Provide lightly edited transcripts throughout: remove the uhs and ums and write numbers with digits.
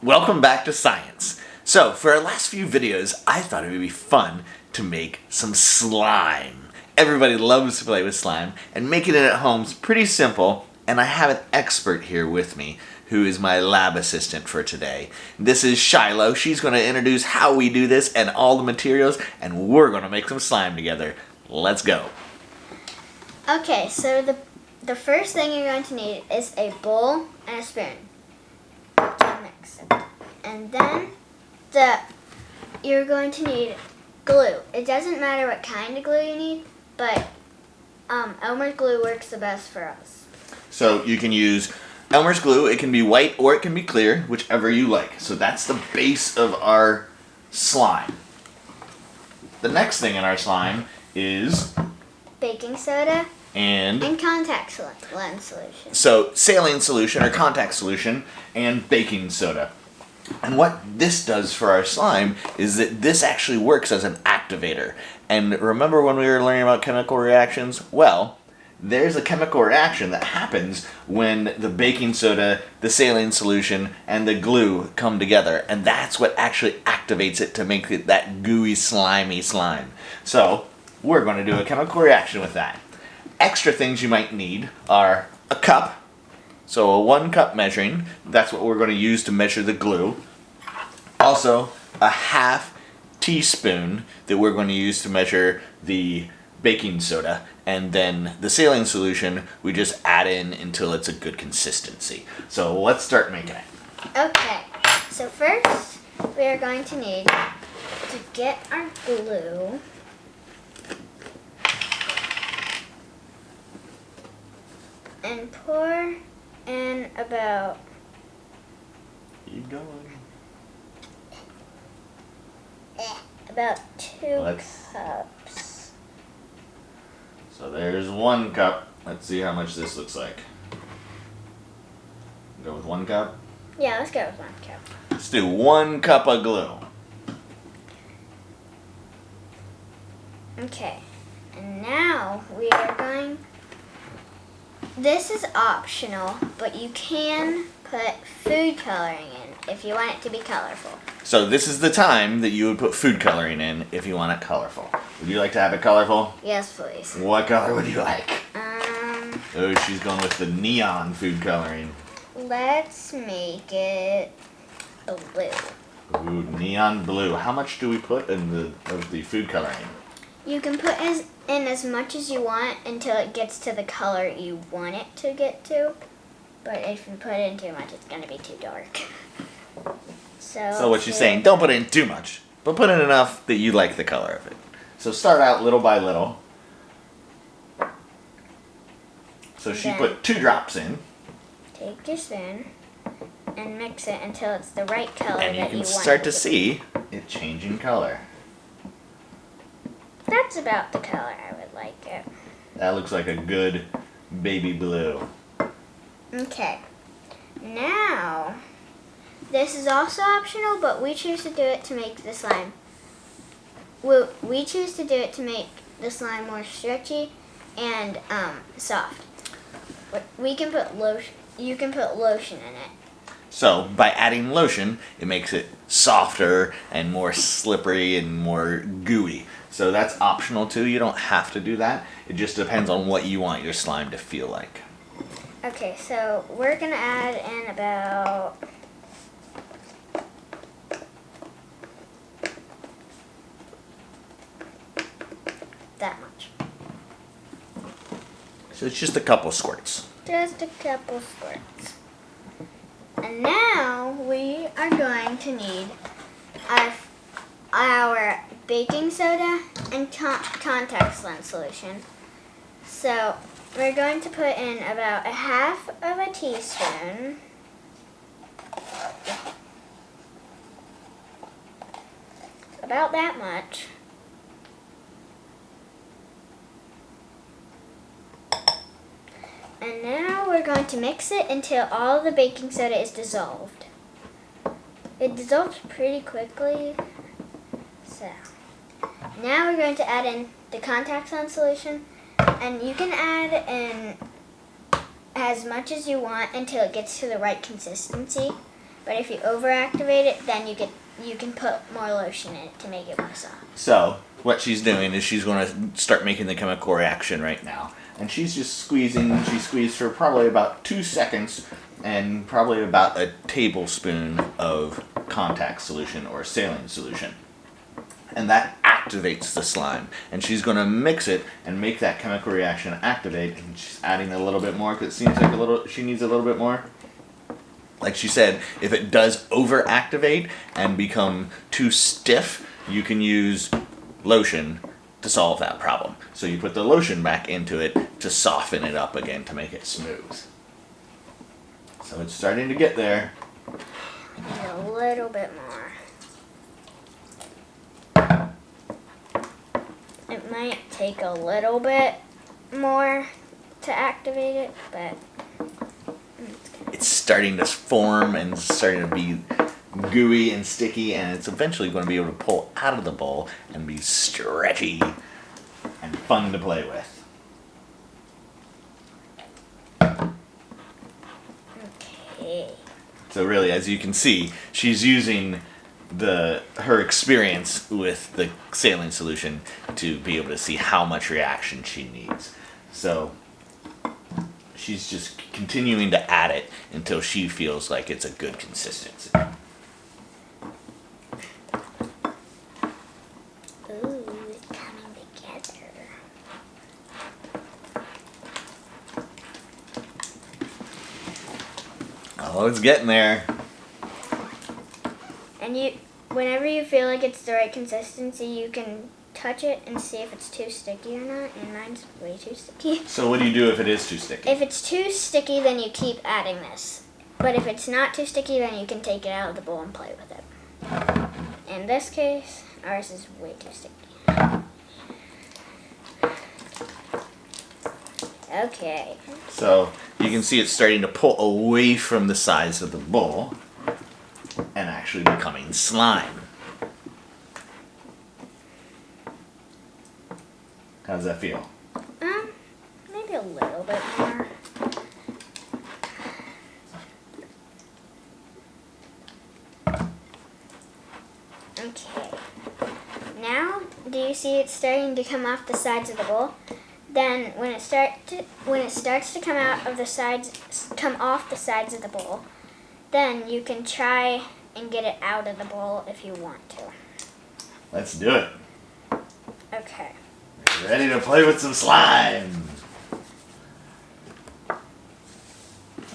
Welcome back to science. So, for our last few videos, I thought it would be fun to make some slime. Everybody loves to play with slime, and making it at home is pretty simple, and I have an expert here with me who is my lab assistant for today. This is Shiloh. She's going to introduce how we do this and all the materials, and we're going to make some slime together. Let's go. Okay, so the first thing you're going to need is a bowl and a spoon to mix it. And then you're going to need glue. It doesn't matter what kind of glue you need, but Elmer's glue works the best for us. So you can use Elmer's glue. It can be white or it can be clear, whichever you like. So that's the base of our slime. The next thing in our slime is Baking soda and contact lens solution. So saline solution or contact solution and baking soda. And what this does for our slime is that this actually works as an activator. And remember when we were learning about chemical reactions? Well, there's a chemical reaction that happens when the baking soda, the saline solution, and the glue come together. And that's what actually activates it to make it that gooey, slimy slime. So we're going to do a chemical reaction with that. Extra things you might need are a cup. So a 1 cup measuring, that's what we're going to use to measure the glue. Also, a half teaspoon that we're going to use to measure the baking soda. And then the saline solution, we just add in until it's a good consistency. So let's start making it. Okay, so first we are going to need to get our glue. And pour in about Keep going. 2 Let's- cups. So there's 1 cup. Let's see how much this looks like. Go with 1 cup. Yeah, let's go with 1 cup. Let's do 1 cup of glue. Okay, and now we are going. This is optional, but you can put food coloring in if you want it to be colorful. So this is the time that you would put food coloring in if you want it colorful. Would you like to have it colorful? Yes, please. What color would you like? Oh, she's going with the neon food coloring. Let's make it blue. Ooh, neon blue. How much do we put in of the food coloring? You can put in as much as you want until it gets to the color you want it to get to. But if you put in too much, it's going to be too dark. So what she's saying, don't put in too much, but put in enough that you like the color of it. So start out little by little. So she put 2 drops in. Take your spoon and mix it until it's the right color And you that can you want start it to be. see it changing color. That's about the color I would like it. That looks like a good baby blue. Okay. Now, this is also optional, but we choose to do it to make the slime. We choose to do it to make the slime more stretchy and soft. We can put lotion. You can put lotion in it. So by adding lotion, it makes it softer and more slippery and more gooey. So that's optional too. You don't have to do that. It just depends on what you want your slime to feel like. Okay, so we're gonna add in about that much. So it's just a couple squirts. Just a couple squirts. And now we are going to need our baking soda and contact lens solution. So we're going to put in about 1/2 of a teaspoon. About that much. And now we're going to mix it until all the baking soda is dissolved. It dissolves pretty quickly. So now we're going to add in the contact lens solution, and you can add in as much as you want until it gets to the right consistency. But if you overactivate it, then you can put more lotion in it to make it more soft. So what she's doing is she's going to start making the chemical reaction right now. And she's just squeezing. She squeezed for probably about 2 seconds and probably about a tablespoon of contact solution or saline solution. And that activates the slime. And she's going to mix it and make that chemical reaction activate. And she's adding a little bit more because it seems like she needs a little bit more. Like she said, if it does overactivate and become too stiff, you can use lotion to solve that problem. So you put the lotion back into it to soften it up again to make it smooth. So it's starting to get there. Need a little bit more. It might take a little bit more to activate it, but It's starting to form and starting to be gooey and sticky, and it's eventually going to be able to pull out of the bowl and be stretchy and fun to play with. okay. So really, as you can see, she's using her experience with the saline solution to be able to see how much reaction she needs. So she's just continuing to add it until she feels like it's a good consistency. Ooh, it's coming together. Oh, it's getting there. And whenever you feel like it's the right consistency, you can touch it and see if it's too sticky or not. And mine's way too sticky. So what do you do if it is too sticky? If it's too sticky, then you keep adding this. But if it's not too sticky, then you can take it out of the bowl and play with it. In this case, ours is way too sticky. Okay. So you can see it's starting to pull away from the sides of the bowl and actually becoming slime. How does that feel? Maybe a little bit more. Okay. Now, do you see it's starting to come off the sides of the bowl? Then, when it starts to come out of the sides, come off the sides of the bowl, then you can try and get it out of the bowl if you want to. Let's do it. Okay. Ready to play with some slime.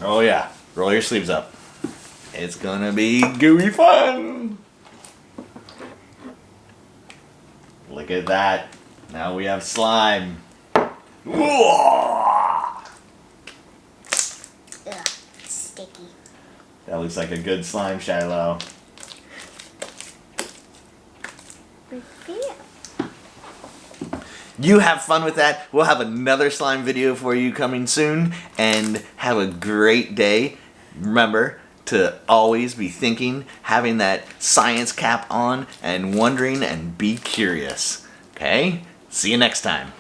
Oh yeah, roll your sleeves up. It's gonna be gooey fun. Look at that. Now we have slime. Whoa! Ugh, it's sticky. That looks like a good slime, Shiloh. Yeah. You have fun with that. We'll have another slime video for you coming soon. And have a great day. Remember to always be thinking, having that science cap on, and wondering and be curious. Okay? See you next time.